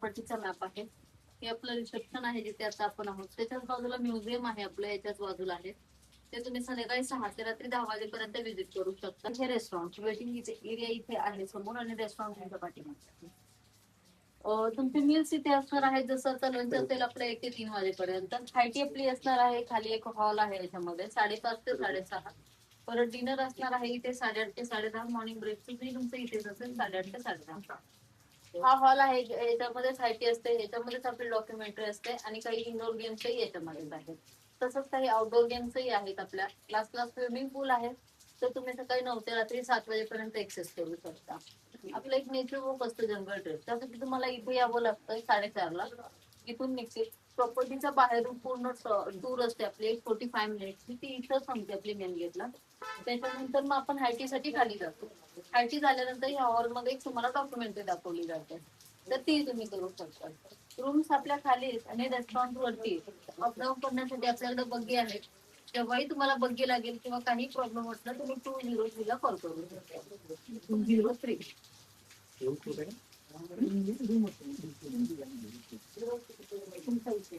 प्रॉपर्टीचा map आहे. हे आपलं रिसेप्शन आहे जिथे आता आपण आहोत. त्याच्याच बाजूला म्युझियम आहे आपलं, याच्याच बाजूला आहे. ते तुम्ही संध्याकाळी 6 ते रात्री 10 वाजेपर्यंत व्हिजिट करू शकता. हे रेस्टॉरंट वेटिंग एरिया इथे आहे समोर आणि रेस्टॉरंट तुमच्या पाठीमागे. तुमचे मील्स इथे असणार आहेत. जसं आता लंच असेल आपलं 1 ते 3 वाजेपर्यंत. थाळी आपली असणार आहे. खाली एक हॉल आहे याच्यामध्ये 5:30 ते 6:30. परत डिनर असणार आहे इथे 8:30 ते 10:30. मॉर्निंग ब्रेकफास्ट तुमचं इथेच असेल 8:30 ते 10:30. हा हॉल आहे, याच्यामध्ये साहित्य असते, याच्यामध्येच आपली डॉक्युमेंटरी असते आणि काही इनडोर गेम्सही याच्यामध्येच आहेत. तसंच काही आउटडोर गेम्सही आहेत. आपल्या क्लासला स्विमिंग पूल आहे, तर तुम्ही सकाळी 9 ते रात्री 7 वाजेपर्यंत एक्सेस करू शकता. आपलं एक नेचर वॉक असतं जंगल ट्रेक, त्यासाठी तुम्हाला इथे यावं लागतं 4:30ला. इथून निघते प्रॉपर्टीच्या बाहेरून पूर्ण टूर असते आपली 45 मिनिट्स. ती इथं संपते आपली मेन गेटला. त्याच्यानंतर मग आपण हायटीसाठी खाली जातो. हायटी झाल्यानंतर या हॉलमध्ये तुम्हाला डॉक्युमेंटरी दाखवली जाते, तर ती तुम्ही करू शकता. रूम्स आपल्या खाली आहेत आणि रेस्टॉरंट वरती अपडाऊन करण्यासाठी आपल्याकडे बग्गी आहे. जेव्हाही तुम्हाला बग्गी लागेल किंवा काही प्रॉब्लेम वाटला तुम्ही 203 ला कॉल करू शकता. 203 तुमचा इथे